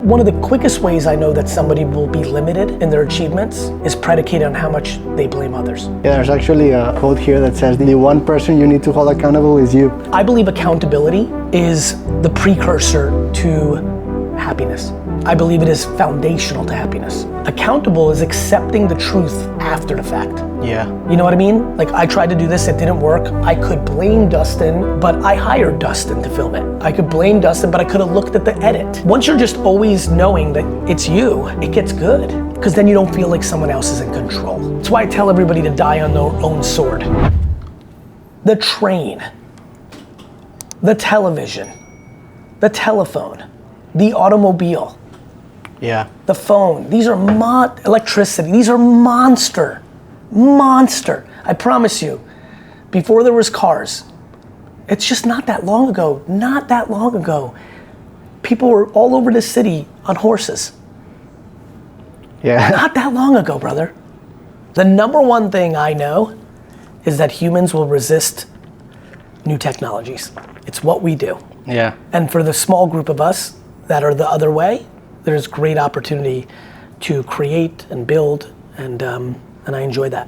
One of the quickest ways I know that somebody will be limited in their achievements is predicated on how much they blame others. Yeah, there's actually a quote here that says the one person you need to hold accountable is you. I believe accountability is the precursor to happiness. I believe it is foundational to happiness. Accountable is accepting the truth after the fact. Yeah. You know what I mean? Like, I tried to do this, it didn't work. I could blame Dustin, but I hired Dustin to film it. I could blame Dustin, but I could have looked at the edit. Once you're just always knowing that it's you, it gets good. Because then you don't feel like someone else is in control. That's why I tell everybody to die on their own sword. The train, the television, the telephone, the automobile, Yeah. the phone, these are electricity, these are monster. I promise you, before there was cars, it's just not that long ago, people were all over the city on horses. Yeah. Not that long ago, brother. The number one thing I know is that humans will resist new technologies. It's what we do. Yeah. And for the small group of us that are the other way, there's great opportunity to create and build, and I enjoy that.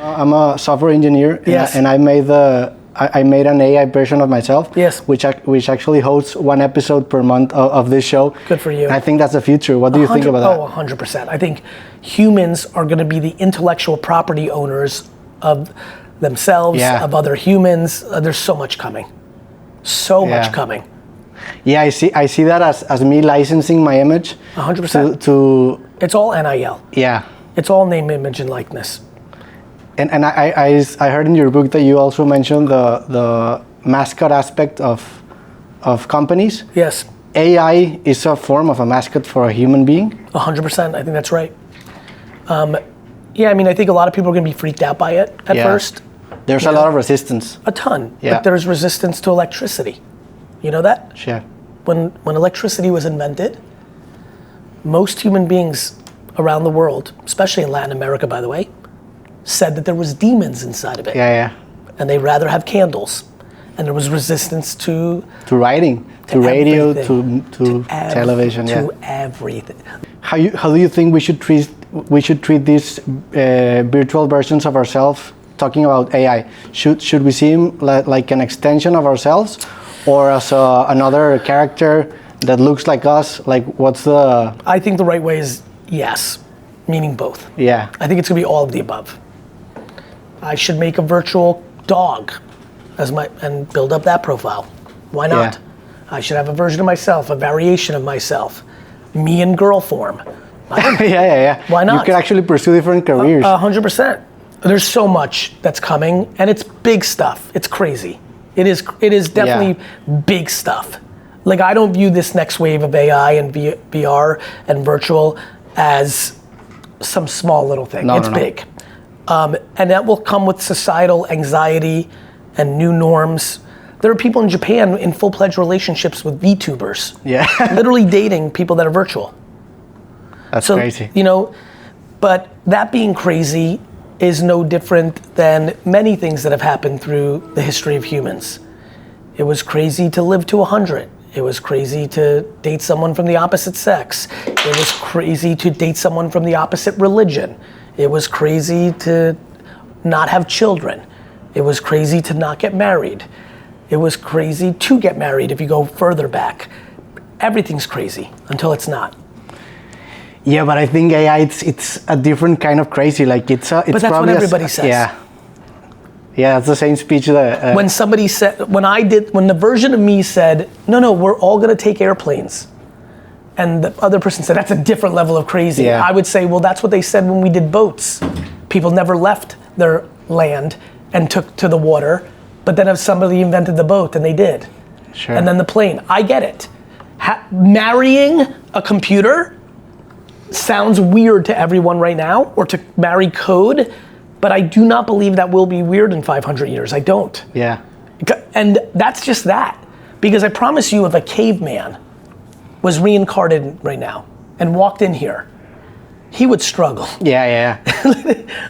I'm a software engineer, Yes. and I made an AI version of myself, Yes. which actually hosts one episode per month of this show. Good for you. And I think that's the future. What do you think about that? Oh, 100%. I think humans are going to be the intellectual property owners of themselves, Yeah. of other humans. There's so much coming. So Yeah. much coming. Yeah, I see that as me licensing my image 100%. to It's all NIL. yeah. It's all name, image, and likeness. And I heard in your book that you also mentioned the mascot aspect of companies. Yes. AI is a form of a mascot for a human being. 100%. I think that's right. Yeah, I mean, I think a lot of people are going to be freaked out by it at Yeah. first. There's a lot of resistance. A ton. Yeah. But there's resistance to electricity. You know that? Sure. When electricity was invented, most human beings around the world, especially in Latin America, by the way, said that there was demons inside of it. Yeah, yeah. And they'd rather have candles. And there was resistance to writing, to radio, everything. to television, yeah. To everything. How do you think we should treat these virtual versions of ourselves? Talking about AI, should we see him like an extension of ourselves, or as another character that looks like us? Like, what's the? I think the right way is yes, meaning both. Yeah. I think it's gonna be all of the above. I should make a virtual dog and build up that profile. Why not? Yeah. I should have a version of myself, a variation of myself, me in girl form. Yeah. Why not? You can actually pursue different careers. 100%. There's so much that's coming, and it's big stuff. It's crazy. It is definitely big stuff. Like, I don't view this next wave of AI and VR and virtual as some small little thing. It's big. And that will come with societal anxiety and new norms. There are people in Japan in full-fledged relationships with VTubers. Yeah. Literally dating people that are virtual. That's crazy. You know, but that being crazy is no different than many things that have happened through the history of humans. It was crazy to live to 100. It was crazy to date someone from the opposite sex. It was crazy to date someone from the opposite religion. It was crazy to not have children. It was crazy to not get married. It was crazy to get married if you go further back. Everything's crazy until it's not. Yeah, but I think AI, it's a different kind of crazy. Like, it's But that's what everybody says. Yeah, it's the same speech that. When somebody said, when the version of me said, no, we're all gonna take airplanes. And the other person said, that's a different level of crazy. Yeah. I would say, well, that's what they said when we did boats. People never left their land and took to the water, but then if somebody invented the boat, then they did. Sure. And then the plane, I get it. Marrying a computer sounds weird to everyone right now, or to marry code, but I do not believe that will be weird in 500 years, I don't. Yeah. And that's just that. Because I promise you, if a caveman was reincarnated right now and walked in here, he would struggle. Yeah.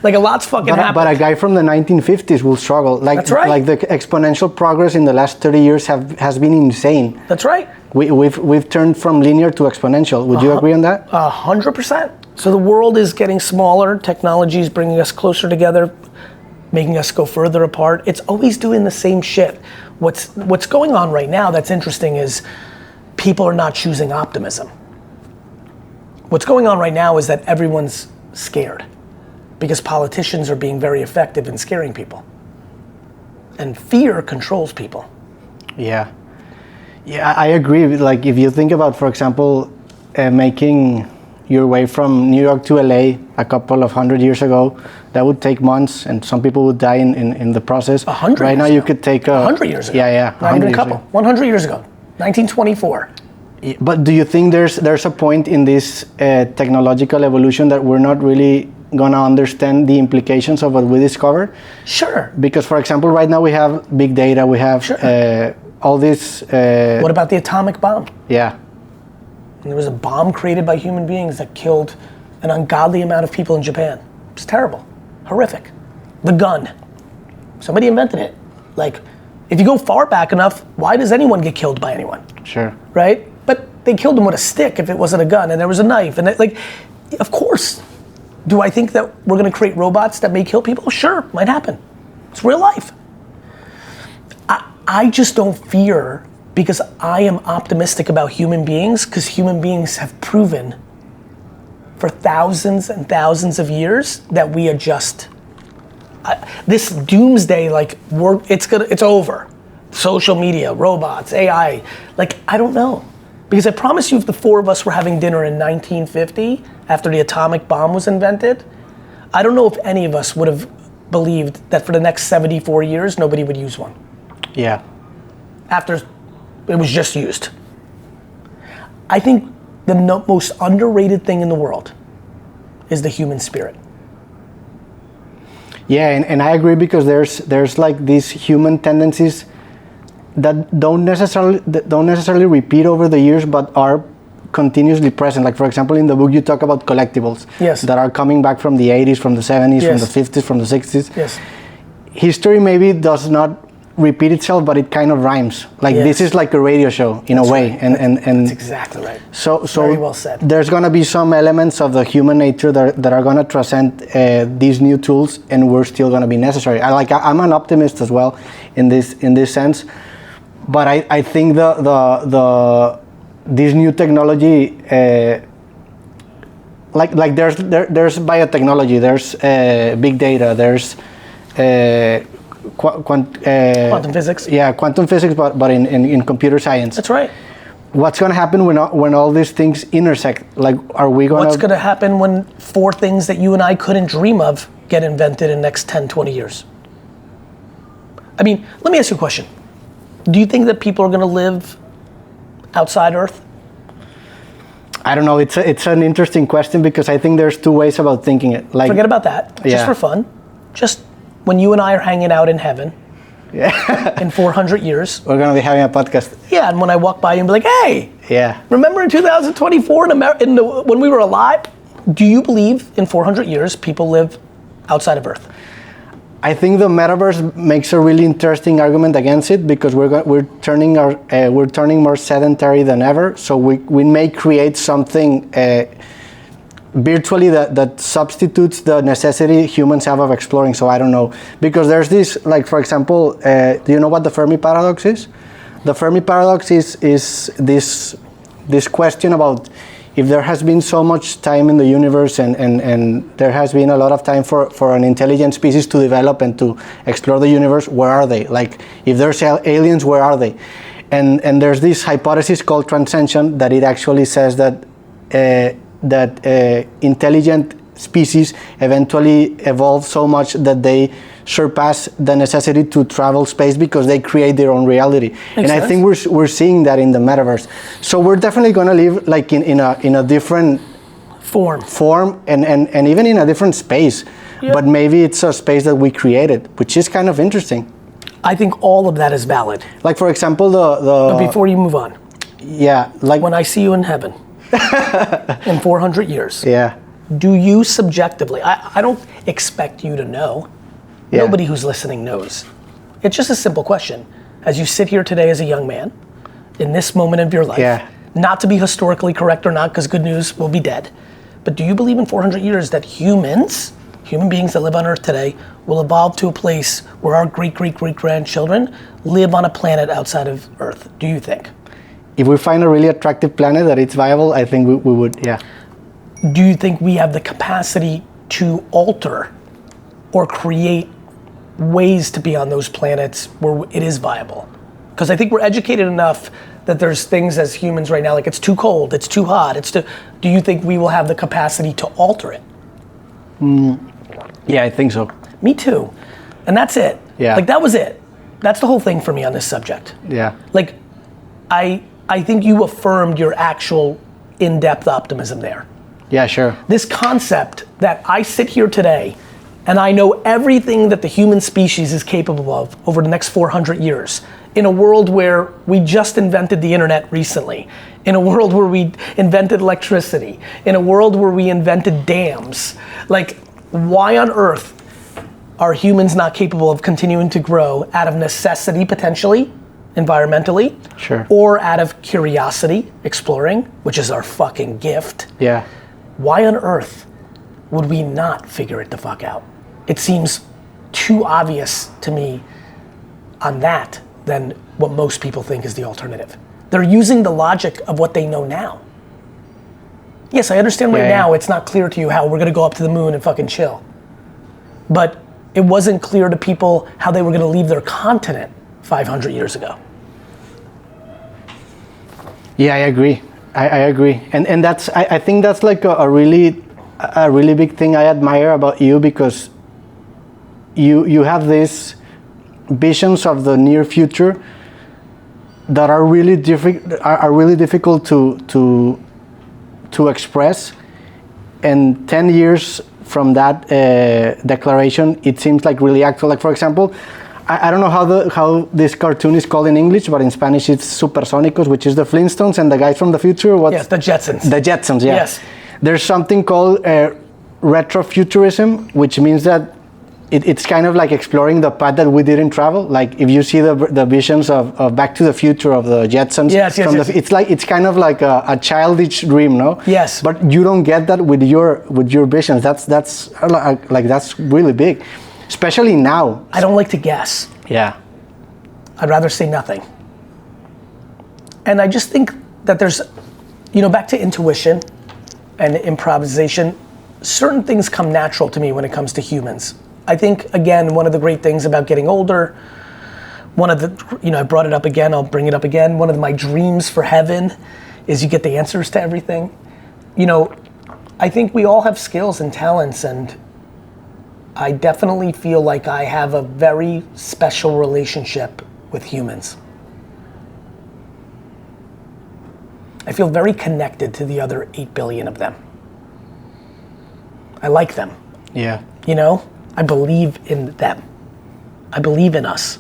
Like a lot's fucking happened. But a guy from the 1950s will struggle. Like, that's right. Like the exponential progress in the last 30 years has been insane. That's right. We've turned from linear to exponential. Would you agree on that? 100%. So the world is getting smaller. Technology is bringing us closer together, making us go further apart. It's always doing the same shit. What's going on right now that's interesting is people are not choosing optimism. What's going on right now is that everyone's scared because politicians are being very effective in scaring people. And fear controls people. Yeah, I agree. Like if you think about, for example, making your way from New York to LA a couple of 100 years ago, that would take months and some people would die in the process. 100 right years now ago. you could take 100 years ago. Yeah. Not even a couple. 100 years ago. 1924. But do you think there's a point in this technological evolution that we're not really gonna understand the implications of what we discovered? Sure. Because, for example, right now we have big data, we have all this... what about the atomic bomb? Yeah. And there was a bomb created by human beings that killed an ungodly amount of people in Japan. It's terrible, horrific. The gun, somebody invented it. Like, if you go far back enough, why does anyone get killed by anyone? Sure. Right? But they killed him with a stick if it wasn't a gun, and there was a knife, and of course. Do I think that we're gonna create robots that may kill people? Sure, might happen. It's real life. I just don't fear because I am optimistic about human beings because human beings have proven for thousands and thousands of years that we adjust. This doomsday, it's over. Social media, robots, AI, I don't know. Because I promise you if the four of us were having dinner in 1950 after the atomic bomb was invented, I don't know if any of us would have believed that for the next 74 years, nobody would use one. Yeah. After it was just used. I think the most underrated thing in the world is the human spirit. Yeah, and I agree because there's like these human tendencies that don't necessarily repeat over the years, but are continuously present. Like for example, in the book you talk about collectibles that are coming back from the 80s, from the 70s, from the 50s, from the 60s. Yes. History maybe does not repeat itself, but it kind of rhymes. Like this is like a radio show in a way, right. and that's exactly right. So very well said. There's gonna be some elements of the human nature that are gonna transcend these new tools, and we're still gonna be necessary. I'm an optimist as well in this sense, but I think this new technology, there's biotechnology, there's big data, there's quantum physics. Yeah, quantum physics, but in computer science. That's right. What's going to happen when all these things intersect? Like, are we going to... What's going to happen when 4 things that you and I couldn't dream of get invented in the next 10, 20 years? I mean, let me ask you a question. Do you think that people are going to live outside Earth? I don't know. It's an interesting question because I think there's 2 ways about thinking it. Like, forget about that. Just for fun. Just when you and I are hanging out in heaven, in 400 years. We're going to be having a podcast. Yeah, and when I walk by you and be like, hey, remember in 2024 when we were alive? Do you believe in 400 years people live outside of Earth? I think the metaverse makes a really interesting argument against it because we're turning more sedentary than ever. So we may create something virtually that substitutes the necessity humans have of exploring. So I don't know, because there's this, like for example, do you know what the Fermi paradox is? The Fermi paradox is this question about if there has been so much time in the universe and there has been a lot of time for an intelligent species to develop and to explore the universe, where are they? Like if there's aliens, where are they? And there's this hypothesis called transcension that it actually says that intelligent species eventually evolve so much that they surpass the necessity to travel space because they create their own reality. Makes sense. I think we're seeing that in the metaverse. So we're definitely going to live like in a different form and even in a different space. Yep. But maybe it's a space that we created, which is kind of interesting. I think all of that is valid. Like for example, But before you move on. Yeah, like when I see you in heaven in 400 years. Yeah. do you subjectively, I don't expect you to know. Yeah. Nobody who's listening knows. It's just a simple question. As you sit here today as a young man, in this moment of your life, Yeah. not to be historically correct or not, because good news will be dead, but do you believe in 400 years that human beings that live on Earth today, will evolve to a place where our great-great-great-grandchildren live on a planet outside of Earth? Do you think? If we find a really attractive planet that it's viable, I think we would, yeah. Do you think we have the capacity to alter or create ways to be on those planets where it is viable? Because I think we're educated enough that there's things as humans right now, like it's too cold, it's too hot, do you think we will have the capacity to alter it? Yeah, I think so. Me too. And that's it. Yeah. Like that was it. That's the whole thing for me on this subject. Yeah. Like, I think you affirmed your actual in-depth optimism there. Yeah, sure. This concept that I sit here today and I know everything that the human species is capable of over the next 400 years, in a world where we just invented the internet recently, in a world where we invented electricity, in a world where we invented dams. Like, why on earth are humans not capable of continuing to grow out of necessity, potentially, environmentally? Sure. Or out of curiosity, exploring, which is our fucking gift? Yeah. Why on earth would we not figure it the fuck out? It seems too obvious to me on that than what most people think is the alternative. They're using the logic of what they know now. Yes, I understand right now it's not clear to you how we're gonna go up to the moon and fucking chill. But it wasn't clear to people how they were gonna leave their continent 500 years ago. Yeah, I agree. I agree. And that's, I think that's like a really big thing I admire about you, because you have these visions of the near future that are really difficult to express. And 10 years from that declaration, it seems like really actual. Like, for example, I don't know how this cartoon is called in English, but in Spanish it's Supersónicos, which is the Flintstones and the guys from the future. Yes, the Jetsons. The Jetsons, yeah. Yes. There's something called retrofuturism, which means that it's kind of like exploring the path that we didn't travel. Like if you see the visions of Back to the Future of the Jetsons, yes. It's kind of like a childish dream, no? Yes. But you don't get that with your visions. That's really big, especially now. I don't like to guess. Yeah. I'd rather say nothing. And I just think that there's, back to intuition and improvisation, certain things come natural to me when it comes to humans. I think, again, one of the great things about getting older, I brought it up again, I'll bring it up again, one of my dreams for heaven is you get the answers to everything. I think we all have skills and talents, and I definitely feel like I have a very special relationship with humans. I feel very connected to the other 8 billion of them. I like them. Yeah. I believe in them. I believe in us.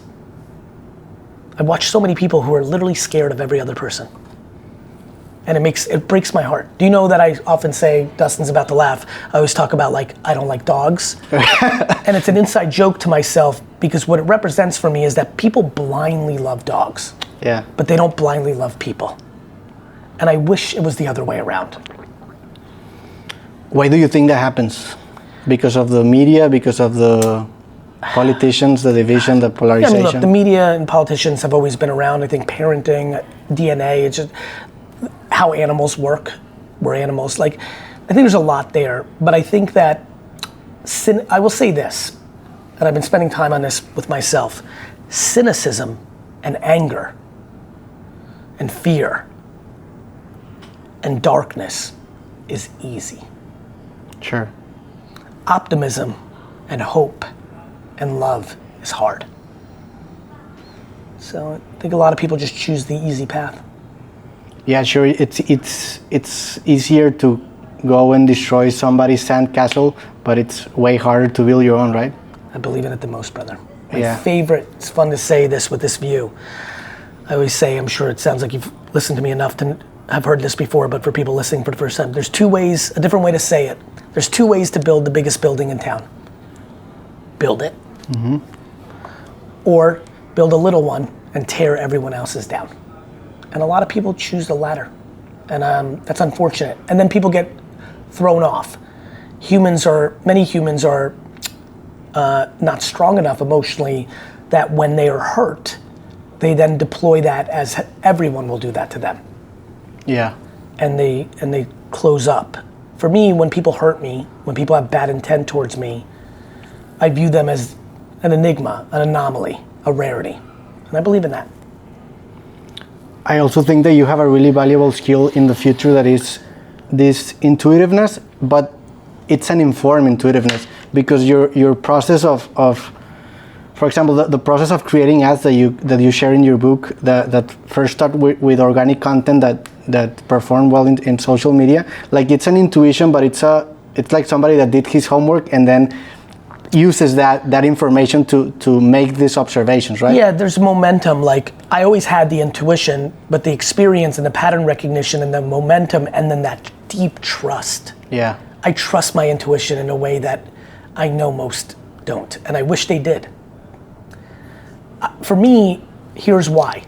I've watched so many people who are literally scared of every other person. And it breaks my heart. Do you know that I often say, Dustin's about to laugh, I always talk about I don't like dogs. And it's an inside joke to myself, because what it represents for me is that people blindly love dogs. Yeah. But they don't blindly love people. And I wish it was the other way around. Why do you think that happens? Because of the media, because of the politicians, the division, the polarization? Yeah, look, the media and politicians have always been around. I think parenting, DNA, it's just how animals work. We're animals. I think there's a lot there. But I think that, I will say this, and I've been spending time on this with myself, cynicism and anger and fear and darkness is easy. Sure. Optimism and hope and love is hard. So I think a lot of people just choose the easy path. Yeah, sure. It's easier to go and destroy somebody's sandcastle, but it's way harder to build your own, right? I believe in it the most, brother. My favorite, it's fun to say this with this view. I always say, I'm sure it sounds like you've listened to me enough to have heard this before, but for people listening for the first time, there's a different way to say it. There's two ways to build the biggest building in town. Build it, or build a little one and tear everyone else's down. And a lot of people choose the latter, and that's unfortunate. And then people get thrown off. Many humans are not strong enough emotionally that when they are hurt, they then deploy that as everyone will do that to them. Yeah. And they close up. For me, when people hurt me, when people have bad intent towards me, I view them as an enigma, an anomaly, a rarity. And I believe in that. I also think that you have a really valuable skill in the future that is this intuitiveness, but it's an informed intuitiveness, because your process of for example, the process of creating ads that you share in your book that first start with organic content that perform well in social media, like it's an intuition, but it's like somebody that did his homework and then uses that information to make these observations, right? Yeah, there's momentum. Like I always had the intuition, but the experience and the pattern recognition and the momentum and then that deep trust. Yeah. I trust my intuition in a way that I know most don't, and I wish they did. For me, here's why.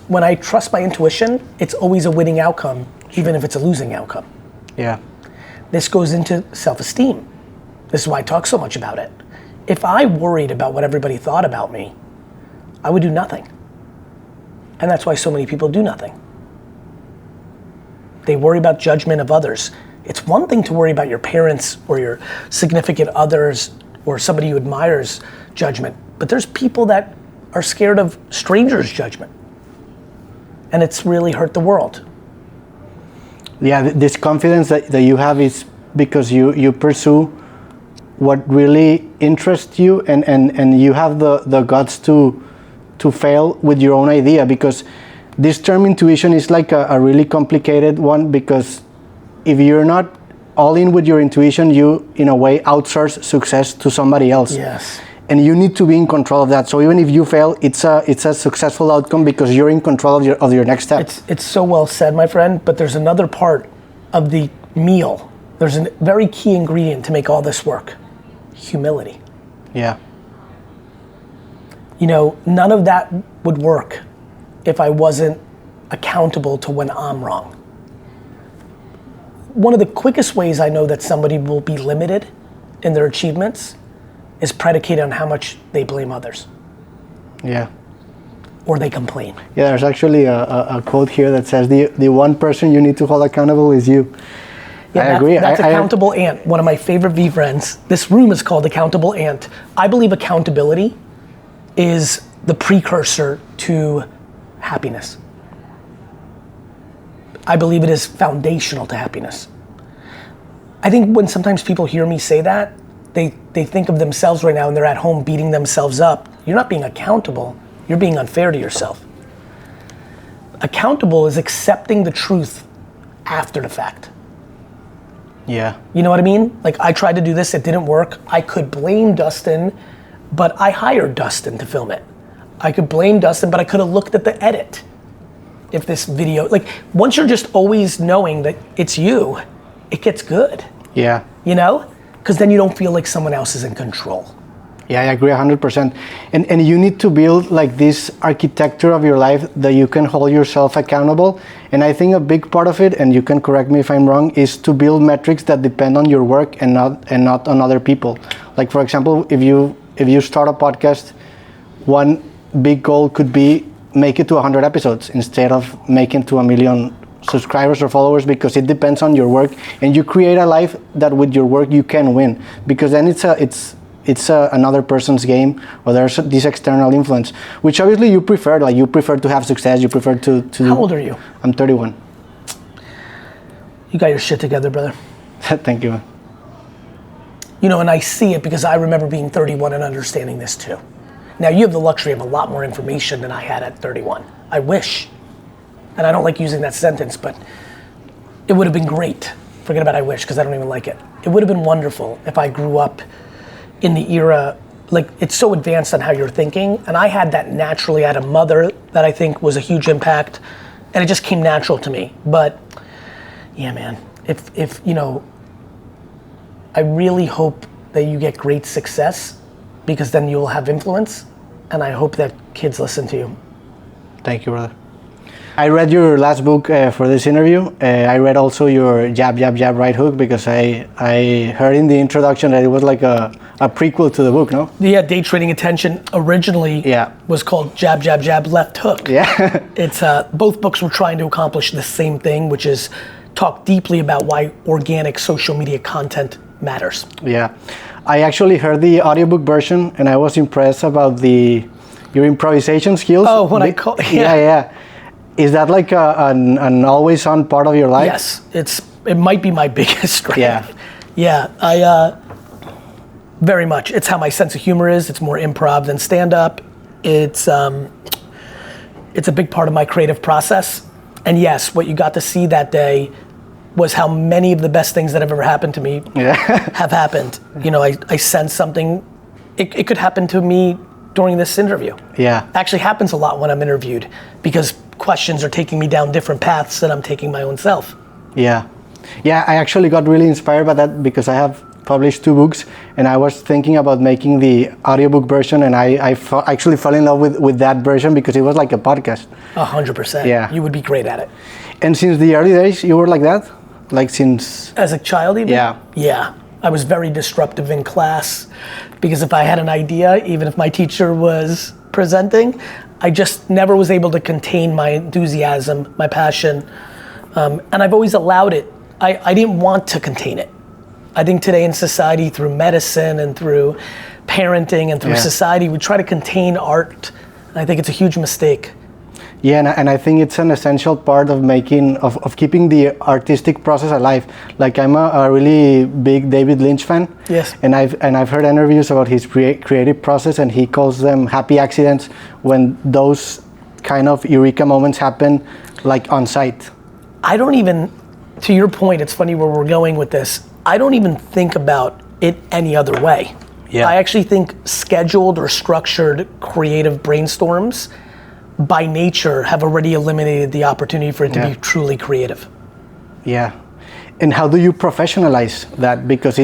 When I trust my intuition, it's always a winning outcome, even if it's a losing outcome. Yeah. This goes into self-esteem. This is why I talk so much about it. If I worried about what everybody thought about me, I would do nothing. And that's why so many people do nothing. They worry about judgment of others. It's one thing to worry about your parents or your significant others or somebody you admire's judgment, but there's people that are scared of strangers' judgment. And it's really hurt the world. Yeah, this confidence that you have is because you pursue what really interests you, and you have the guts to fail with your own idea, because this term intuition is like a really complicated one, because if you're not all in with your intuition, you in a way outsource success to somebody else. Yes. And you need to be in control of that. So even if you fail, it's a successful outcome because you're in control of your next step. It's so well said, my friend, but there's another part of the meal. There's a very key ingredient to make all this work. Humility. Yeah. You know, none of that would work if I wasn't accountable to when I'm wrong. One of the quickest ways I know that somebody will be limited in their achievements is predicated on how much they blame others. Yeah. Or they complain. Yeah, there's actually a quote here that says the one person you need to hold accountable is you. Yeah, I agree. That's Accountable Ant, one of my favorite VeeFriends. This room is called Accountable Ant. I believe accountability is the precursor to happiness. I believe it is foundational to happiness. I think when sometimes people hear me say that, they think of themselves right now and they're at home beating themselves up. You're not being accountable, you're being unfair to yourself. Accountable is accepting the truth after the fact. Yeah. You know what I mean? Like I tried to do this, it didn't work. I could blame Dustin, but I hired Dustin to film it. I could blame Dustin, but I could have looked at the edit. If this video, like once you're just always knowing that it's you, it gets good. Yeah. You know? Because then you don't feel like someone else is in control. Yeah, I agree 100%. And you need to build like this architecture of your life that you can hold yourself accountable. And I think a big part of it, and you can correct me if I'm wrong, is to build metrics that depend on your work and not on other people. Like for example, if you start a podcast, one big goal could be make it to 100 episodes instead of making to 1 million subscribers or followers, because it depends on your work, and you create a life that with your work you can win, because then it's another person's game, or there's this external influence, which obviously you prefer. Like you prefer to have success, you prefer to How old are you? I'm 31. You got your shit together, brother. Thank you, man. You know, and I see it because I remember being 31 and understanding this too. Now you have the luxury of a lot more information than I had at 31. I wish. And I don't like using that sentence, but it would have been great. Forget about I wish, because I don't even like it. It would have been wonderful if I grew up in the era, like it's so advanced on how you're thinking, and I had that naturally. I had a mother that I think was a huge impact, and it just came natural to me. But yeah, man, if you know, I really hope that you get great success, because then you'll have influence, and I hope that kids listen to you. Thank you, brother. I read your last book for this interview. I read also your Jab, Jab, Jab, Right Hook, because I heard in the introduction that it was like a prequel to the book, no? Yeah, Day Trading Attention originally was called Jab, Jab, Jab, Left Hook. Yeah. It's both books were trying to accomplish the same thing, which is talk deeply about why organic social media content matters. Yeah. I actually heard the audiobook version, and I was impressed about your improvisation skills. Oh, what I call yeah. Is that like an always on part of your life? Yes, it might be my biggest strength. Yeah. I very much. It's how my sense of humor is. It's more improv than stand up. It's a big part of my creative process. And yes, what you got to see that day was how many of the best things that have ever happened to me have happened. You know, I sense something. It could happen to me during this interview. Yeah. Actually happens a lot when I'm interviewed, because questions are taking me down different paths than I'm taking my own self. Yeah. Yeah, I actually got really inspired by that, because I have published 2 books, and I was thinking about making the audiobook version, and I actually fell in love with that version because it was like a podcast. 100%. Yeah. You would be great at it. And since the early days, you were like that? Like since... As a child even? Yeah. Yeah. I was very disruptive in class, because if I had an idea, even if my teacher was presenting, I just never was able to contain my enthusiasm, my passion, and I've always allowed it. I didn't want to contain it. I think today in society, through medicine and through parenting and through society, we try to contain art, and I think it's a huge mistake. Yeah, and I think it's an essential part of keeping the artistic process alive. Like, I'm a really big David Lynch fan. Yes. And I've heard interviews about his creative process, and he calls them happy accidents when those kind of eureka moments happen, like on site. I don't even, to your point, it's funny where we're going with this, I don't even think about it any other way. Yeah. I actually think scheduled or structured creative brainstorms by nature have already eliminated the opportunity for it to be truly creative. Yeah. And how do you professionalize that? Because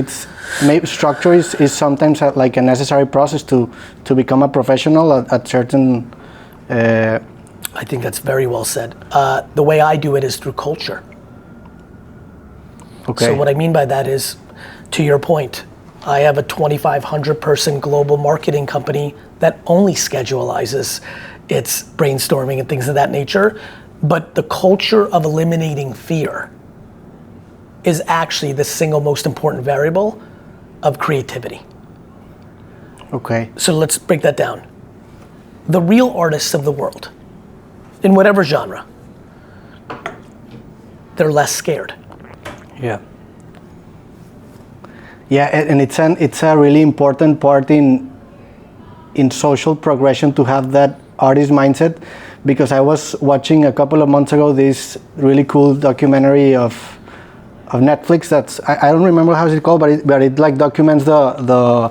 structure is sometimes like a necessary process to become a professional at certain... I think that's very well said. The way I do it is through culture. Okay. So what I mean by that is, to your point, I have a 2,500 person global marketing company that only schedulizes its brainstorming and things of that nature. But the culture of eliminating fear is actually the single most important variable of creativity. Okay. So let's break that down. The real artists of the world, in whatever genre, they're less scared. Yeah. Yeah, and it's a really important part in social progression to have that artist mindset, because I was watching a couple of months ago this really cool documentary of Netflix that's I don't remember how it's called, but it like documents the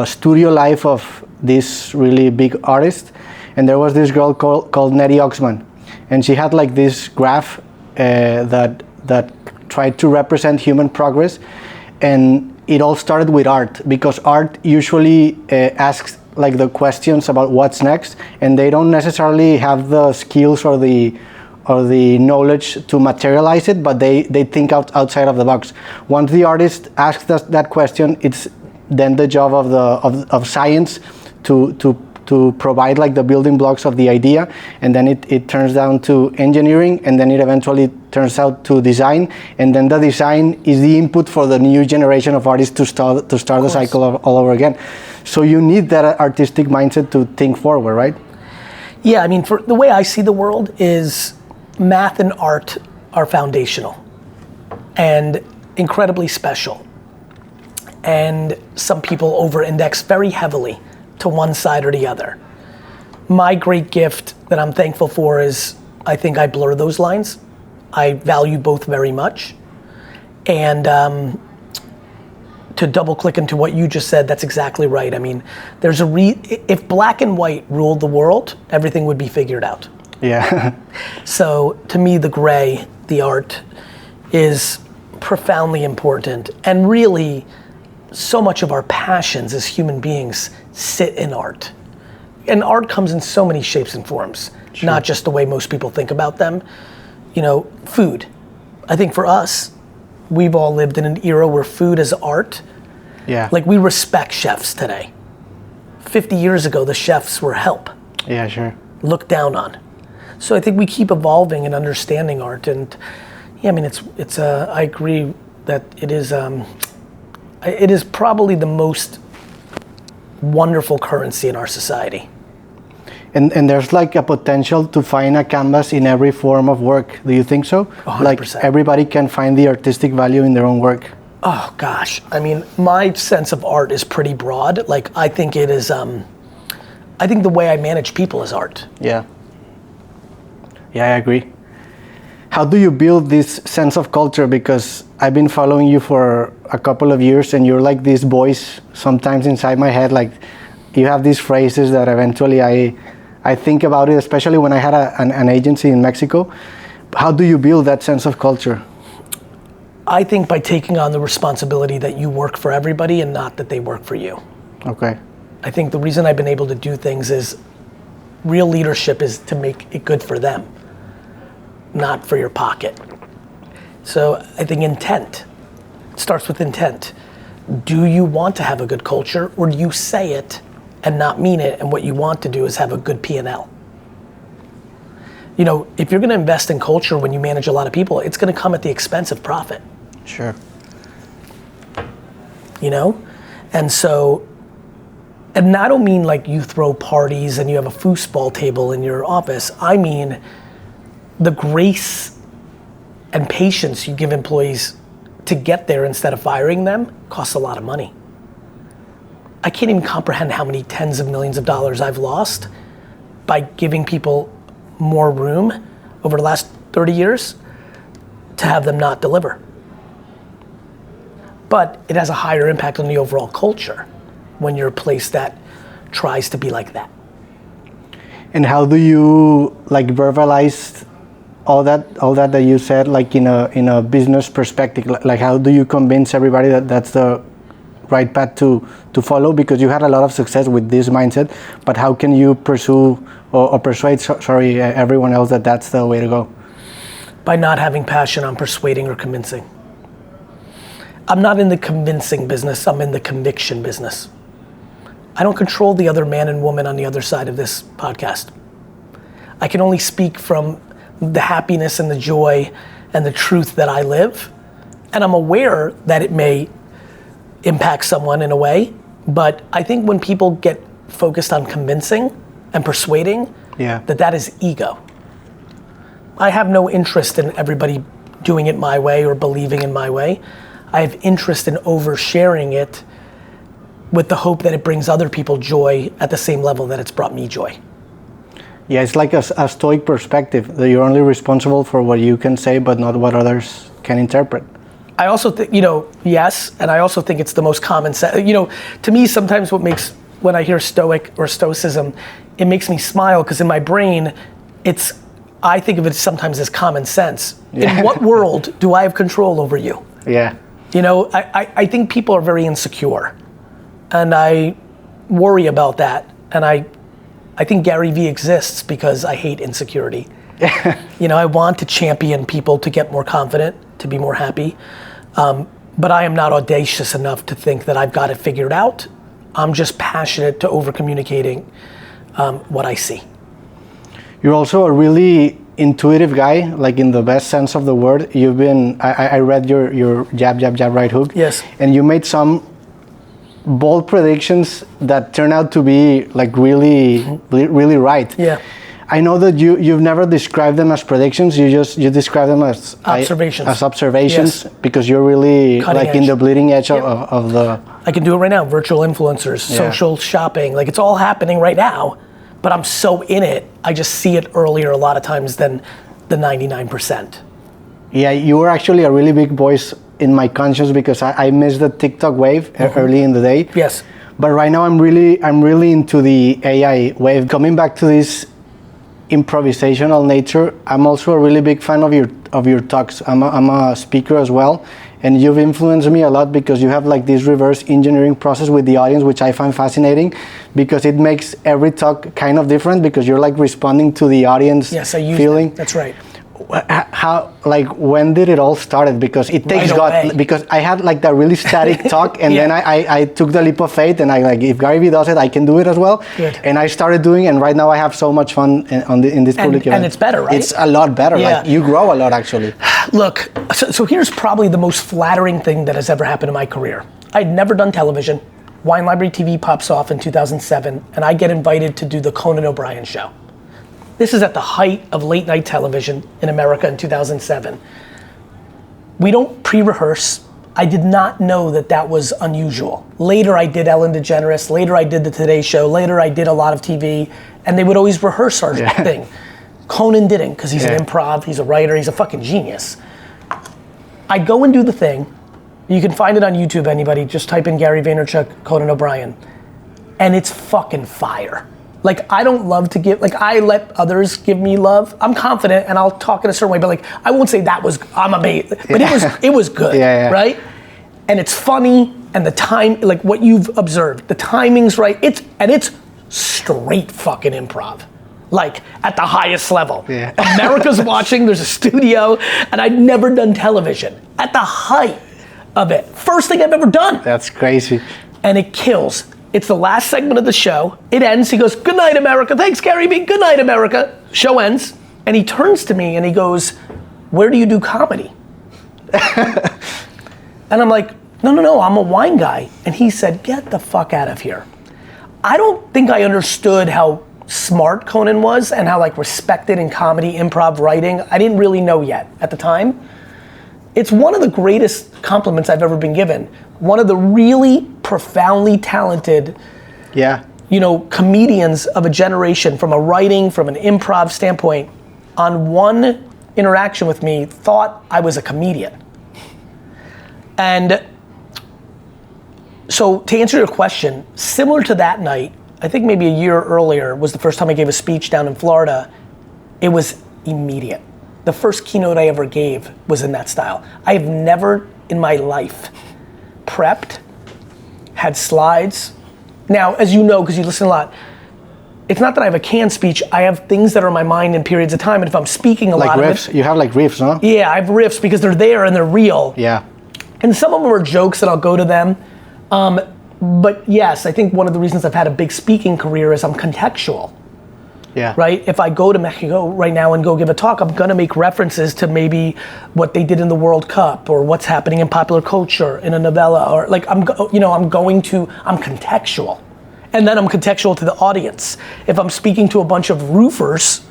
studio life of this really big artist. And there was this girl called Nettie Oxman, and she had like this graph that tried to represent human progress, and it all started with art, because art usually asks like the questions about what's next, and they don't necessarily have the skills or the knowledge to materialize it, but they think outside of the box. Once the artist asks that question, it's then the job of science to provide like the building blocks of the idea, and then it turns down to engineering, and then it eventually turns out to design, and then the design is the input for the new generation of artists to start the cycle all over again. So you need that artistic mindset to think forward, right? Yeah, I mean, for the way I see the world is math and art are foundational and incredibly special. And some people over-index very heavily to one side or the other. My great gift that I'm thankful for is I think I blur those lines. I value both very much. And to double click into what you just said, that's exactly right. I mean, if black and white ruled the world, everything would be figured out. Yeah. So to me, the gray, the art, is profoundly important. And really, so much of our passions as human beings sit in art. And art comes in so many shapes and forms, not just the way most people think about them. You know, food. I think for us, we've all lived in an era where food is art. Yeah. Like, we respect chefs today. 50 years ago, the chefs were help. Yeah, sure. Looked down on. So I think we keep evolving and understanding art, and yeah, I mean, I agree that it is probably the most wonderful currency in our society. And there's like a potential to find a canvas in every form of work. Do you think so? 100%. Like everybody can find the artistic value in their own work. Oh gosh, I mean, my sense of art is pretty broad. Like, I think it is, I think the way I manage people is art. Yeah. Yeah, I agree. How do you build this sense of culture? Because I've been following you for a couple of years, and you're like this voice sometimes inside my head. Like, you have these phrases that eventually I think about it, especially when I had an agency in Mexico. How do you build that sense of culture? I think by taking on the responsibility that you work for everybody and not that they work for you. Okay. I think the reason I've been able to do things is real leadership is to make it good for them, not for your pocket. So I think intent starts with intent. Do you want to have a good culture, or do you say it and not mean it, and what you want to do is have a good P&L? You know, if you're gonna invest in culture when you manage a lot of people, it's gonna come at the expense of profit. Sure. You know? And so, and I don't mean like you throw parties and you have a foosball table in your office. I mean the grace and patience you give employees to get there instead of firing them costs a lot of money. I can't even comprehend how many tens of millions of dollars I've lost by giving people more room over the last 30 years to have them not deliver. But it has a higher impact on the overall culture when you're a place that tries to be like that. And how do you like verbalize all that you said, like in a business perspective? Like, how do you convince everybody that that's the right path to follow? Because you had a lot of success with this mindset, but how can you pursue or persuade everyone else that that's the way to go? By not having passion on persuading or convincing. I'm not in the convincing business, I'm in the conviction business. I don't control the other man and woman on the other side of this podcast. I can only speak from the happiness and the joy and the truth that I live. And I'm aware that it may impact someone in a way, but I think when people get focused on convincing and persuading, that is ego. I have no interest in everybody doing it my way or believing in my way. I have interest in oversharing it with the hope that it brings other people joy at the same level that it's brought me joy. Yeah, it's like a stoic perspective, that you're only responsible for what you can say, but not what others can interpret. I also think, yes, and I also think it's the most common sense. To me, sometimes when I hear stoic or stoicism, it makes me smile, because in my brain, I think of it sometimes as common sense. Yeah. In what world do I have control over you? Yeah. I think people are very insecure, and I worry about that, and I think GaryVee exists because I hate insecurity. I want to champion people to get more confident, to be more happy, but I am not audacious enough to think that I've got it figured out. I'm just passionate to over-communicating what I see. You're also a really intuitive guy, like in the best sense of the word. I read your jab, right hook. Yes. And you made some bold predictions that turn out to be like really right. Yeah. I know that you've never described them as predictions. You describe them as observations. Yes. Because you're really cutting edge. In the bleeding edge of the. I can do it right now. Virtual influencers, social shopping, like it's all happening right now. But I'm so in it, I just see it earlier a lot of times than the 99%. Yeah, you were actually a really big voice in my conscience, because I missed the TikTok wave early in the day. Yes. But right now I'm really into the AI wave. Coming back to this improvisational nature, I'm also a really big fan of your talks. I'm a speaker as well, and you've influenced me a lot because you have like this reverse engineering process with the audience, which I find fascinating because it makes every talk kind of different because you're like responding to the audience feeling. That's right. How, like, when did it all started? Because it takes God, because I had like that really static talk, and then I took the leap of faith, and I like, if GaryVee does it, I can do it as well. Good. And I started doing, and right now I have so much fun in this public event. And it's better, right? It's a lot better. Like, you grow a lot, actually. Look, so here's probably the most flattering thing that has ever happened in my career. I'd never done television. Wine Library TV pops off in 2007, and I get invited to do the Conan O'Brien show. This is at the height of late night television in America in 2007. We don't pre-rehearse. I did not know that that was unusual. Later I did Ellen DeGeneres, later I did the Today Show, later I did a lot of TV, and they would always rehearse our thing. Conan didn't, because he's an improv, he's a writer, he's a fucking genius. I go and do the thing. You can find it on YouTube, anybody, just type in Gary Vaynerchuk, Conan O'Brien, and it's fucking fire. Like, I don't love to give, like, I let others give me love. I'm confident and I'll talk in a certain way, but like, I won't say that was, I'm amazing, but it was good, right? And it's funny, and the time, like what you've observed, the timing's right, it's straight fucking improv. Like, at the highest level. America's watching, there's a studio, and I'd never done television. At the height of it. First thing I've ever done. That's crazy. And it kills. It's the last segment of the show. It ends. He goes, "Good night, America. Thanks, GaryVee. Good night, America." Show ends. And he turns to me and he goes, "Where do you do comedy?" And I'm like, no, I'm a wine guy. And he said, "Get the fuck out of here." I don't think I understood how smart Conan was and how like respected in comedy, improv, writing. I didn't really know yet at the time. It's one of the greatest compliments I've ever been given. One of the really profoundly talented, comedians of a generation, from a writing, from an improv standpoint, on one interaction with me, thought I was a comedian. And so to answer your question, similar to that night, I think maybe a year earlier was the first time I gave a speech down in Florida. It was immediate. The first keynote I ever gave was in that style. I have never in my life prepped, had slides. Now, as you know, because you listen a lot, it's not that I have a canned speech, I have things that are in my mind in periods of time, and if I'm speaking a lot of it. Like riffs, you have like riffs, no? Yeah, I have riffs because they're there and they're real. Yeah. And some of them are jokes and I'll go to them. But yes, I think one of the reasons I've had a big speaking career is I'm contextual. Yeah. Right? If I go to Mexico right now and go give a talk, I'm gonna make references to maybe what they did in the World Cup or what's happening in popular culture in a novella, or like I'm contextual. And then I'm contextual to the audience. If I'm speaking to a bunch of roofers,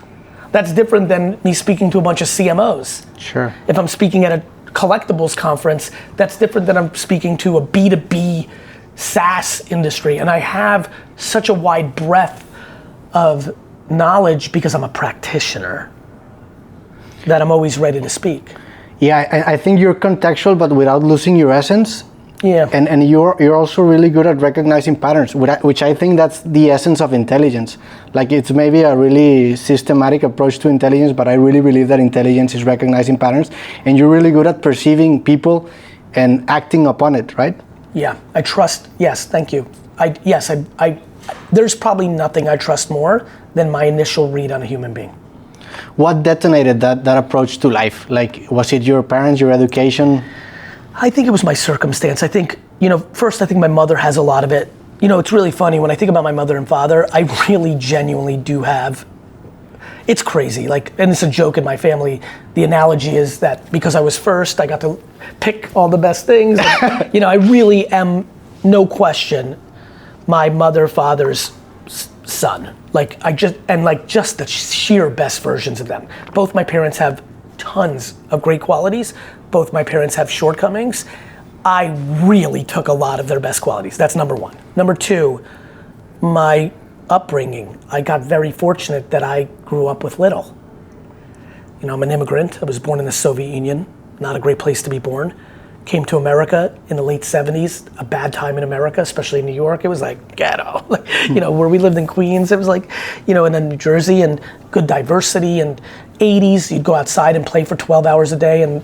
that's different than me speaking to a bunch of CMOs. Sure. If I'm speaking at a collectibles conference, that's different than I'm speaking to a B2B SaaS industry. And I have such a wide breadth of knowledge because I'm a practitioner that I'm always ready to speak. Yeah, I think you're contextual, but without losing your essence. Yeah. And you're also really good at recognizing patterns, which I think that's the essence of intelligence. Like, it's maybe a really systematic approach to intelligence, but I really believe that intelligence is recognizing patterns, and you're really good at perceiving people and acting upon it, right? Yeah, I trust, yes, thank you. There's probably nothing I trust more than my initial read on a human being. What detonated that approach to life? Like, was it your parents, your education? I think it was my circumstance. I think, first I think my mother has a lot of it. It's really funny, when I think about my mother and father, I really genuinely do have, it's crazy, like, and it's a joke in my family. The analogy is that because I was first, I got to pick all the best things. And, I really am, no question, my mother, father's son. Just the sheer best versions of them. Both my parents have tons of great qualities. Both my parents have shortcomings. I really took a lot of their best qualities. That's number one. Number two, my upbringing. I got very fortunate that I grew up with little. I'm an immigrant. I was born in the Soviet Union, not a great place to be born. Came to America in the late 70s, a bad time in America, especially in New York. It was like ghetto, where we lived in Queens, it was like, and then New Jersey, and good diversity, and 80s, you'd go outside and play for 12 hours a day, and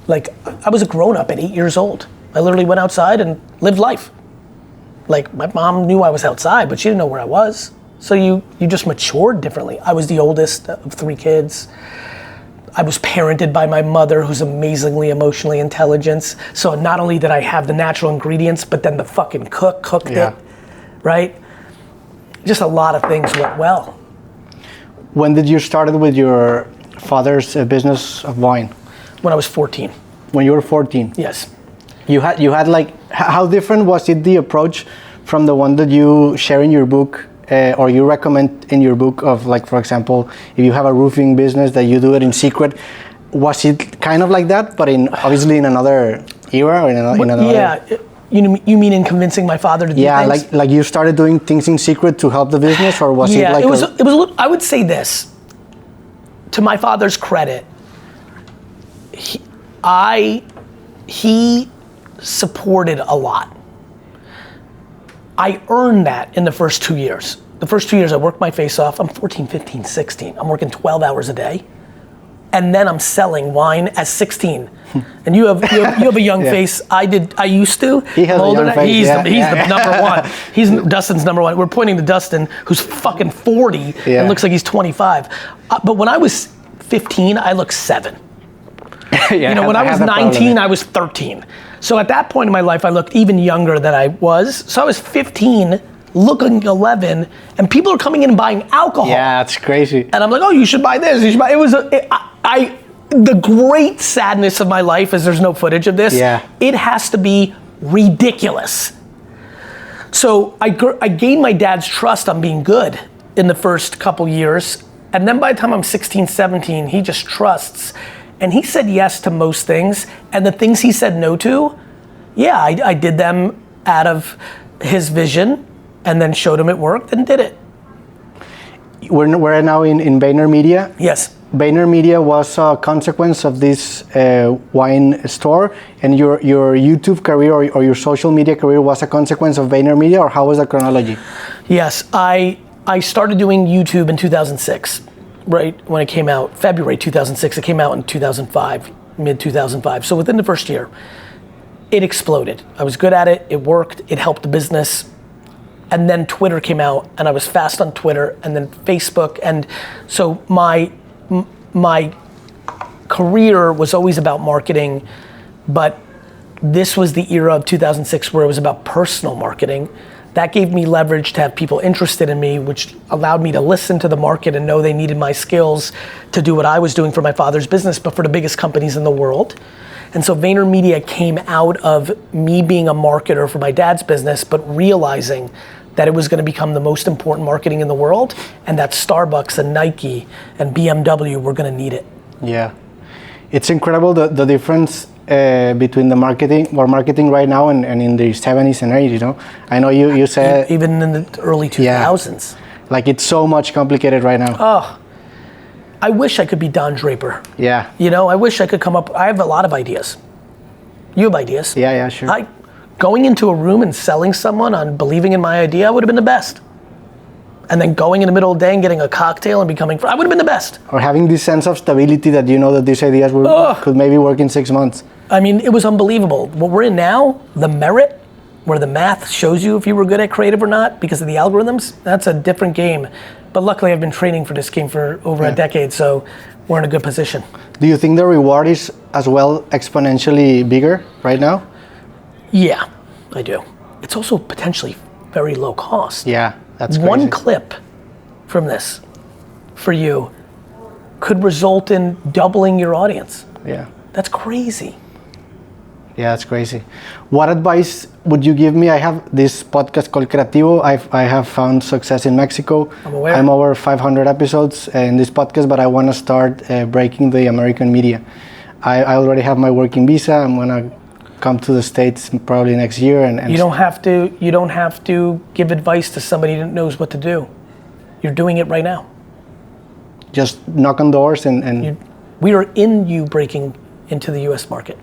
Like, I was a grown-up at 8 years old. I literally went outside and lived life. Like, my mom knew I was outside, but she didn't know where I was. So you just matured differently. I was the oldest of 3 kids. I was parented by my mother, who's amazingly emotionally intelligent. So not only did I have the natural ingredients, but then the fucking cooked it, right? Just a lot of things went well. When did you start with your father's business of wine? When I was 14. When you were 14? Yes. You had like, how different was it, the approach from the one that you share in your book or you recommend in your book of, like, for example, if you have a roofing business that you do it in secret, was it kind of like that, but obviously in another era or in another? Yeah, you mean in convincing my father to do things? Yeah, like you started doing things in secret to help the business, or was it like? Yeah, it was. I would say this, to my father's credit, he supported a lot. I earned that in the first 2 years. The first 2 years I worked my face off. I'm 14, 15, 16. I'm working 12 hours a day. And then I'm selling wine at 16. And you have a young face. I used to. He has a young face. He's the number one. He's Dustin's number one. We're pointing to Dustin, who's fucking 40 and looks like he's 25. But when I was 15, I looked 7. When I was 19, I was 13. So at that point in my life, I looked even younger than I was. So I was 15, looking 11, and people are coming in and buying alcohol. Yeah, it's crazy. And I'm like, oh, you should buy this. You should buy. The great sadness of my life is there's no footage of this. Yeah. It has to be ridiculous. So I gained my dad's trust on being good in the first couple years. And then by the time I'm 16, 17, he just trusts. And he said yes to most things, and the things he said no to, I did them out of his vision, and then showed him it worked and did it. We're now in VaynerMedia. Yes. VaynerMedia was a consequence of this wine store, and your YouTube career or your social media career was a consequence of VaynerMedia, or how was the chronology? Yes, I started doing YouTube in 2006. Right when it came out, February 2006, it came out in 2005, mid 2005. So within the first year, it exploded. I was good at it, it worked, it helped the business. And then Twitter came out, and I was fast on Twitter, and then Facebook. And so my career was always about marketing, but this was the era of 2006 where it was about personal marketing. That gave me leverage to have people interested in me, which allowed me to listen to the market and know they needed my skills to do what I was doing for my father's business, but for the biggest companies in the world. And so VaynerMedia came out of me being a marketer for my dad's business, but realizing that it was going to become the most important marketing in the world, and that Starbucks and Nike and BMW were going to need it. Yeah, it's incredible the difference between the marketing right now and in the 70s and 80s, I know you said... Even in the early 2000s. Yeah. Like, it's so much complicated right now. Oh, I wish I could be Don Draper. Yeah. I wish I could come up, I have a lot of ideas. You have ideas. Yeah, sure. Going into a room and selling someone on believing in my idea would have been the best. And then going in the middle of the day and getting a cocktail and becoming, I would have been the best. Or having this sense of stability that that these ideas could maybe work in 6 months. I mean, it was unbelievable. What we're in now, the merit, where the math shows you if you were good at creative or not because of the algorithms, that's a different game. But luckily I've been training for this game for over a decade, so we're in a good position. Do you think the reward is as well exponentially bigger right now? Yeah, I do. It's also potentially very low cost. Yeah, that's crazy. One clip from this for you could result in doubling your audience. Yeah. That's crazy. Yeah, that's crazy. What advice would you give me? I have this podcast called Creativo. I have found success in Mexico. I'm aware. I'm over 500 episodes in this podcast, but I want to start breaking the American media. I already have my working visa. I'm going to come to the States probably next year. And you don't have to give advice to somebody that knows what to do. You're doing it right now. Just knock on doors and we are in you breaking into the US market.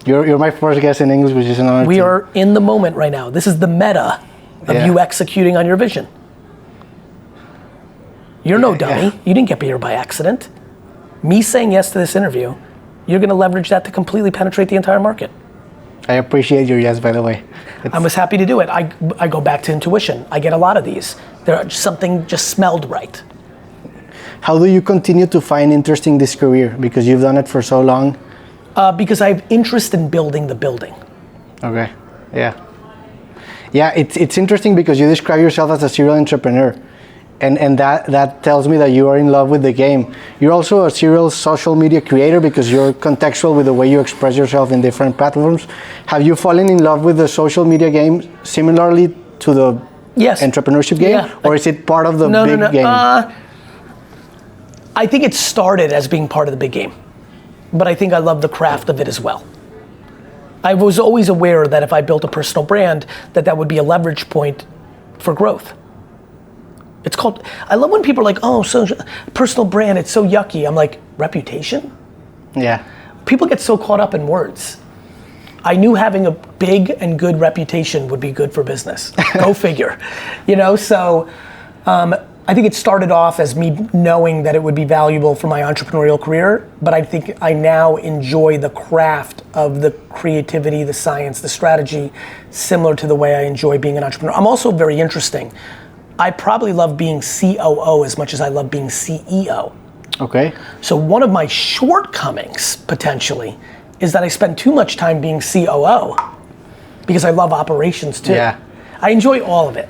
You're my first guest in English, which is an honor. We are in the moment right now. This is the meta of you executing on your vision. You're no dummy. You didn't get here by accident. Me saying yes to this interview, you're going to leverage that to completely penetrate the entire market. I appreciate your yes, by the way. I was happy to do it. I go back to intuition. I get a lot of these. Something just smelled right. How do you continue to find interesting this career? Because you've done it for so long. Because I have interest in building the building. Okay, yeah. Yeah, it's interesting because you describe yourself as a serial entrepreneur. And that tells me that you are in love with the game. You're also a serial social media creator because you're contextual with the way you express yourself in different platforms. Have you fallen in love with the social media game similarly to the entrepreneurship game? Yeah. Or is it part of the big game? I think it started as being part of the big game, but I think I love the craft of it as well. I was always aware that if I built a personal brand, that would be a leverage point for growth. It's called, I love when people are like, oh, so personal brand, it's so yucky. I'm like, reputation? Yeah. People get so caught up in words. I knew having a big and good reputation would be good for business. Go figure. So I think it started off as me knowing that it would be valuable for my entrepreneurial career, but I think I now enjoy the craft of the creativity, the science, the strategy, similar to the way I enjoy being an entrepreneur. I'm also very interesting. I probably love being COO as much as I love being CEO. Okay. So one of my shortcomings, potentially, is that I spend too much time being COO because I love operations too. Yeah. I enjoy all of it.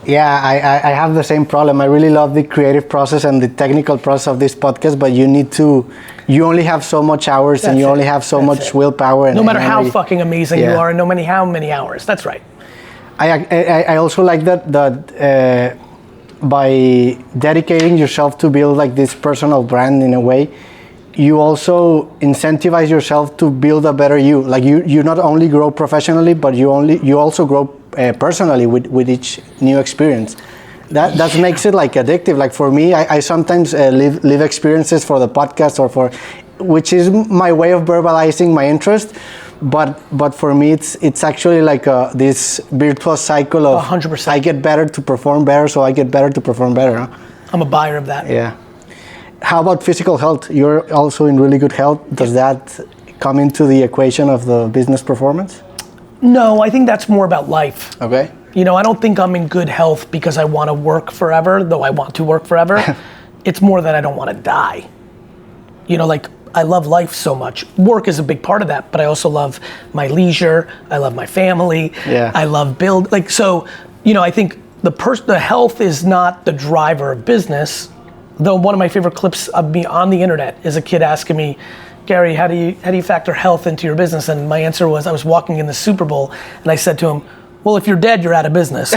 Yeah, I have the same problem. I really love the creative process and the technical process of this podcast, but you only have so much hours and you only have so much willpower. No matter how fucking amazing you are and no matter how many hours, that's right. I also like that by dedicating yourself to build like this personal brand in a way, you also incentivize yourself to build a better you. Like you not only grow professionally, but you also grow personally with each new experience. That makes it like addictive. Like for me, I sometimes live experiences for the podcast which is my way of verbalizing my interest. But for me, it's actually like this virtuous cycle of 100%. I get better to perform better, so I get better to perform better. Huh? I'm a buyer of that. Yeah. How about physical health? You're also in really good health. Does that come into the equation of the business performance? No, I think that's more about life. Okay. I don't think I'm in good health because I want to work forever, though I want to work forever. It's more that I don't want to die. I love life so much. Work is a big part of that, but I also love my leisure. I love my family. Yeah. I love I think the health is not the driver of business. Though one of my favorite clips of me on the internet is a kid asking me, Gary, how do you factor health into your business? And my answer was, I was walking in the Super Bowl and I said to him, well, if you're dead, you're out of business.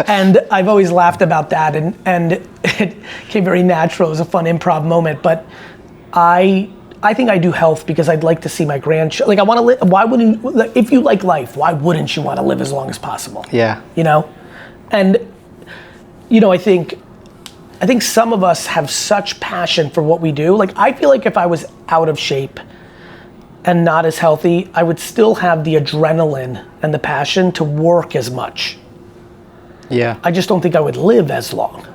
And I've always laughed about that and it came very natural. It was a fun improv moment, but I think I do health because I'd like to see my grandchildren. Like I want to live, why wouldn't, if you like life, why wouldn't you want to live as long as possible? Yeah. And I think some of us have such passion for what we do. Like I feel like if I was out of shape and not as healthy, I would still have the adrenaline and the passion to work as much. Yeah. I just don't think I would live as long.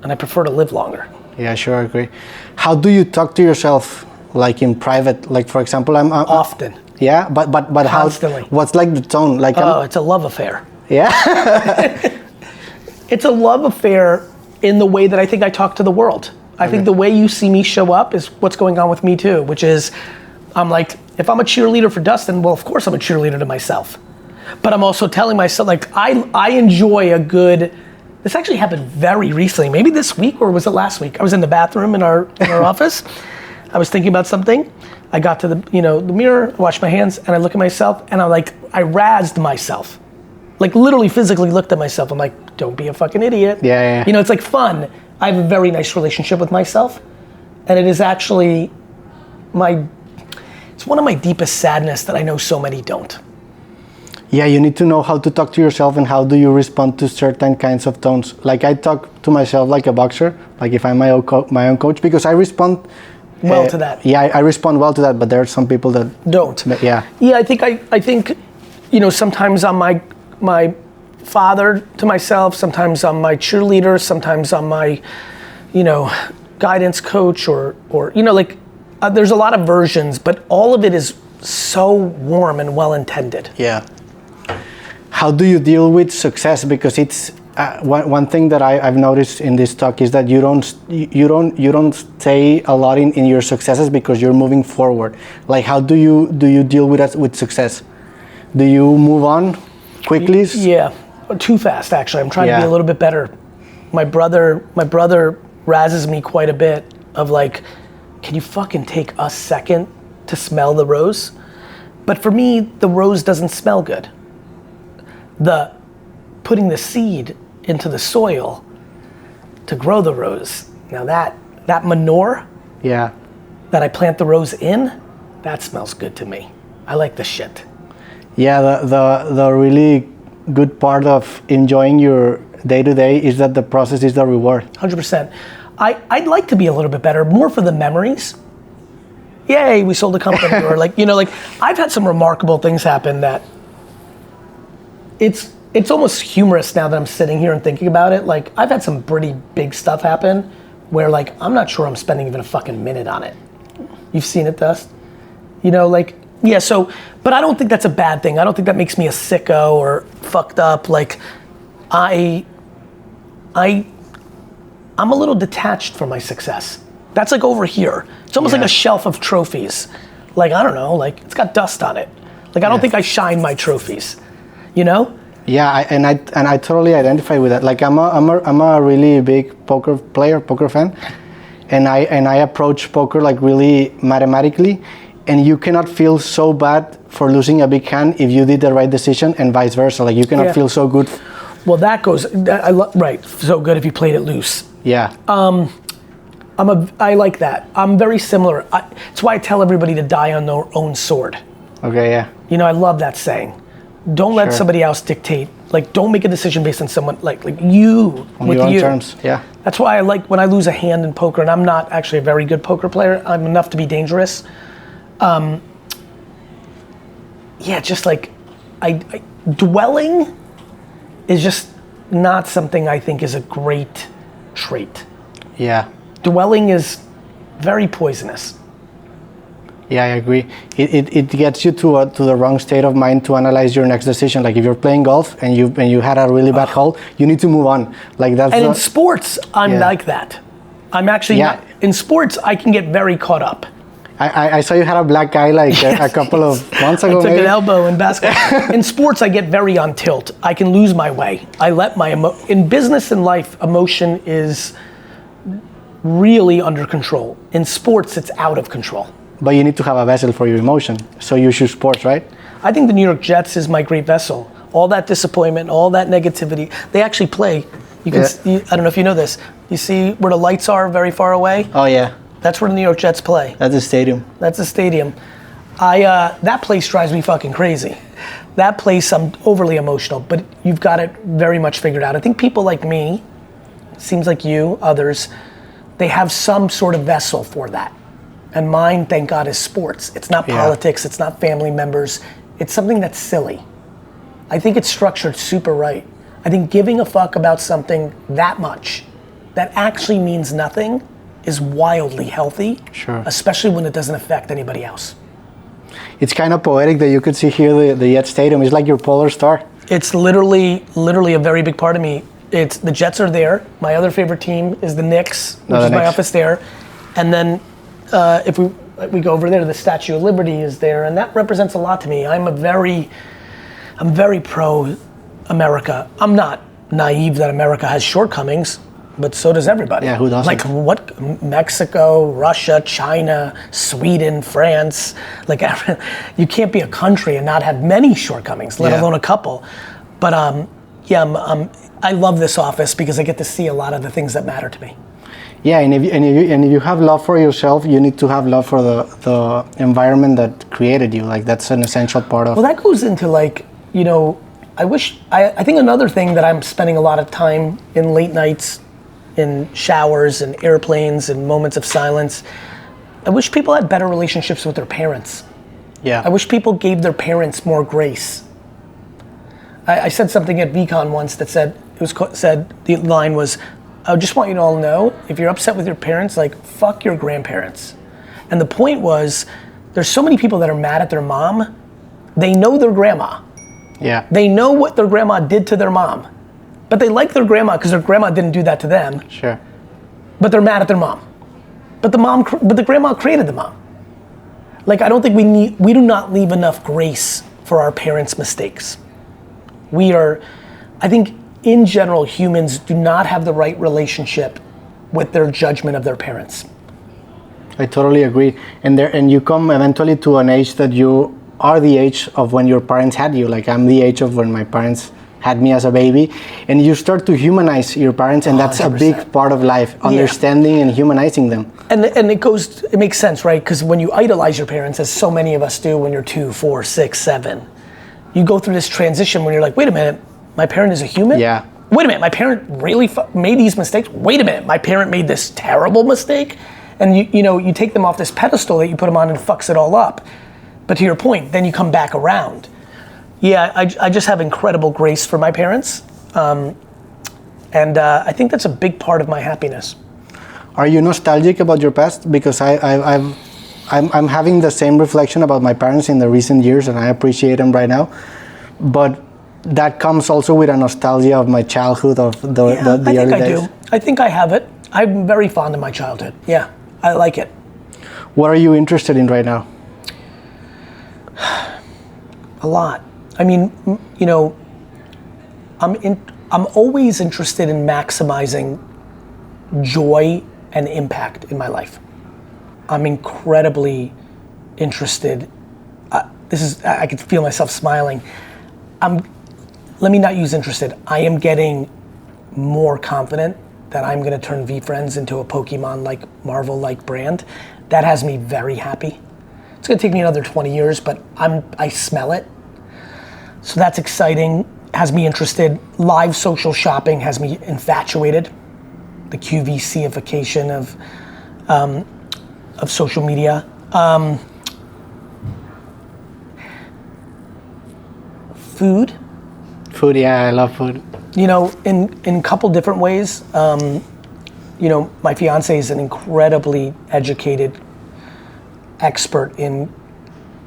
And I prefer to live longer. Yeah, sure, I agree. How do you talk to yourself, like in private? Like for example, I'm often. Yeah, but constantly. What's like the tone? Like it's a love affair. Yeah. It's a love affair in the way that I think I talk to the world. I think the way you see me show up is what's going on with me too, which is, I'm like, if I'm a cheerleader for Dustin, well, of course I'm a cheerleader to myself. But I'm also telling myself, like, I enjoy a good, this actually happened very recently, maybe this week or was it last week? I was in the bathroom in our office. I was thinking about something. I got to the mirror, washed my hands, and I look at myself and I razzed myself. Like literally physically looked at myself. I'm like, don't be a fucking idiot. Yeah. It's like fun. I have a very nice relationship with myself. And it is actually it's one of my deepest sadness that I know so many don't. Yeah, you need to know how to talk to yourself and how do you respond to certain kinds of tones. Like I talk to myself like a boxer, like if I'm my own coach, because I respond well to that. Yeah, I respond well to that, but there are some people that don't. Yeah. Yeah, I think sometimes I'm my father to myself, sometimes I'm my cheerleader, sometimes I'm my guidance coach or There's a lot of versions, but all of it is so warm and well-intended. Yeah. How do you deal with success? Because it's one thing that I've noticed in this talk is that you don't stay a lot in your successes because you're moving forward. Like, how do you deal with success? Do you move on quickly? Yeah, too fast actually. I'm trying to be a little bit better. My brother razzes me quite a bit of like, can you fucking take a second to smell the rose? But for me, the rose doesn't smell good. The putting the seed into the soil to grow the rose. Now that manure that I plant the rose in, that smells good to me. I like the shit. Yeah, the really good part of enjoying your day-to-day is that the process is the reward. 100%. I'd like to be a little bit better, more for the memories. Yay, we sold a company, or like, you know, like I've had some remarkable things happen that it's almost humorous now that I'm sitting here and thinking about it. Like I've had some pretty big stuff happen where like, I'm not sure I'm spending even a fucking minute on it. You've seen it, Dust? You know, like, yeah, so, but I don't think that's a bad thing. I don't think that makes me a sicko or fucked up. Like, I'm a little detached from my success. That's like over here. It's almost like a shelf of trophies. Like, I don't know, like it's got dust on it. Like, I don't think I shine my trophies, you know? Yeah, and I totally identify with that. Like, I'm a really big poker fan, and I approach poker like really mathematically, and you cannot feel so bad for losing a big hand if you did the right decision, and vice versa. Like, you cannot feel so good. Well, that goes, right, so good if you played it loose. Yeah. I like that. I'm very similar. It's why I tell everybody to die on their own sword. Okay, yeah. You know, I love that saying. Don't let somebody else dictate. Like, don't make a decision based on someone, like you, on with your own you. terms, yeah. That's why I like when I lose a hand in poker, and I'm not actually a very good poker player. I'm enough to be dangerous. Yeah, just like, dwelling is just not something I think is a great trait. Yeah. Dwelling is very poisonous. Yeah, I agree. It gets you to the wrong state of mind to analyze your next decision. Like if you're playing golf and you had a really bad hole, you need to move on. Like that's. And in sports, I'm like that. I'm actually not, in sports. I can get very caught up. I saw you had a black eye like a couple of months ago. I took an elbow in basketball. In sports, I get very on tilt. I can lose my way. I let my in business and life, emotion is really under control. In sports, it's out of control. But you need to have a vessel for your emotion. So you choose sports, right? I think the New York Jets is my great vessel. All that disappointment, all that negativity, they actually play. You can. I don't know if you know this. You see where the lights are very far away? Oh yeah. That's where the New York Jets play. That's a stadium. That's a stadium. That place drives me fucking crazy. That place, I'm overly emotional, but you've got it very much figured out. I think people like me, seems like you, others, they have some sort of vessel for that. And mine, thank God, is sports. It's not politics, it's not family members. It's something that's silly. I think it's structured super right. I think giving a fuck about something that much, that actually means nothing, is wildly healthy, especially when it doesn't affect anybody else. It's kind of poetic that you could see here the Jet Stadium. It's like your polar star. It's literally a very big part of me. It's the Jets are there. My other favorite team is the Knicks, which is my office there. And then if we go over there, the Statue of Liberty is there, and that represents a lot to me. I'm very pro America. I'm not naive that America has shortcomings, but so does everybody. Yeah, who doesn't? Like what, Mexico, Russia, China, Sweden, France, like you can't be a country and not have many shortcomings, let alone a couple. But I love this office because I get to see a lot of the things that matter to me. Yeah, and if you have love for yourself, you need to have love for the environment that created you. Like that's an essential part of. Well, that goes into like, you know, I think another thing that I'm spending a lot of time in late nights, in showers and airplanes and moments of silence, I wish people had better relationships with their parents. Yeah. I wish people gave their parents more grace. I said something at VCon once that said the line was, I just want you to all know, if you're upset with your parents, like fuck your grandparents. And the point was, there's so many people that are mad at their mom, they know their grandma. Yeah. They know what their grandma did to their mom. But they like their grandma because their grandma didn't do that to them. Sure. But they're mad at their mom. But the grandma created the mom. Like, I don't think we do not leave enough grace for our parents' mistakes. I think in general, humans do not have the right relationship with their judgment of their parents. I totally agree. And you come eventually to an age that you are the age of when your parents had you. Like, I'm the age of when my parents had me as a baby. And you start to humanize your parents, and that's 100%. A big part of life, understanding and humanizing them. And it makes sense, right? Because when you idolize your parents, as so many of us do when you're 2, 4, 6, 7, you go through this transition when you're like, wait a minute, my parent is a human? Yeah. Wait a minute, my parent really made these mistakes? Wait a minute, my parent made this terrible mistake? And you take them off this pedestal that you put them on and fucks it all up. But to your point, then you come back around. Yeah, I just have incredible grace for my parents. And I think that's a big part of my happiness. Are you nostalgic about your past? Because I'm having the same reflection about my parents in the recent years, and I appreciate them right now. But that comes also with a nostalgia of my childhood, of the early days. I think I do. I think I have it. I'm very fond of my childhood. Yeah, I like it. What are you interested in right now? A lot. I mean, I'm always interested in maximizing joy and impact in my life. I'm incredibly interested. I could feel myself smiling. Let me not use interested. I am getting more confident that I'm gonna turn VeeFriends into a Pokemon-like, Marvel-like brand. That has me very happy. It's gonna take me another 20 years, but I smell it. So that's exciting, has me interested. Live social shopping has me infatuated. The QVC-ification of social media. Food. Food, yeah, I love food. In a couple different ways. My fiance is an incredibly educated expert in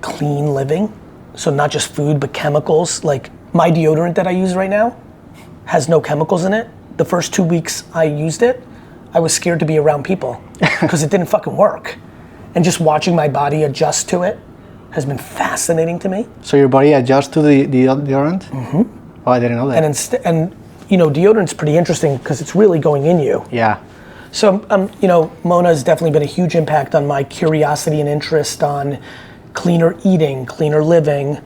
clean living. So not just food, but chemicals. Like my deodorant that I use right now has no chemicals in it. The first 2 weeks I used it, I was scared to be around people because it didn't fucking work. And just watching my body adjust to it has been fascinating to me. So your body adjusts to the deodorant? Mm-hmm. Oh, I didn't know that. And deodorant's pretty interesting because it's really going in you. Yeah. So, Mona has definitely been a huge impact on my curiosity and interest on cleaner eating, cleaner living.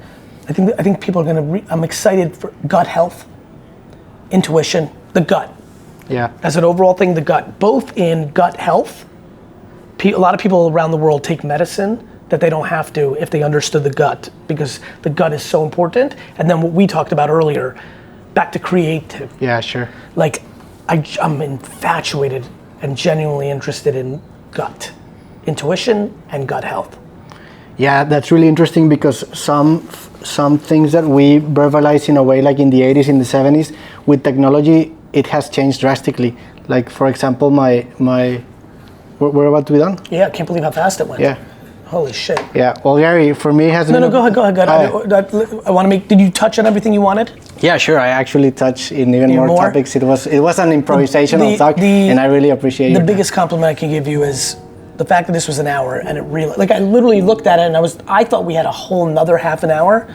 I think people are gonna, I'm excited for gut health, intuition, the gut. Yeah. As an overall thing, the gut, both in gut health, a lot of people around the world take medicine that they don't have to if they understood the gut, because the gut is so important. And then what we talked about earlier, back to creative. Yeah, sure. Like, I'm infatuated and genuinely interested in gut, intuition and gut health. Yeah, that's really interesting because some things that we verbalize in a way, like in the 80s, in the 70s, with technology, it has changed drastically. Like, for example, we're about to be done? Yeah, I can't believe how fast it went. Yeah. Holy shit. Yeah, well, Gary, for me, it has been... No, go ahead. I want to make, did you touch on everything you wanted? Yeah, sure. I actually touched in even more topics. It was an improvisational talk, and I really appreciate it. The biggest compliment I can give you is the fact that this was an hour, and it really, like I literally looked at it and I thought we had a whole nother half an hour.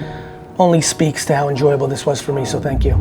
Only speaks to how enjoyable this was for me, so thank you.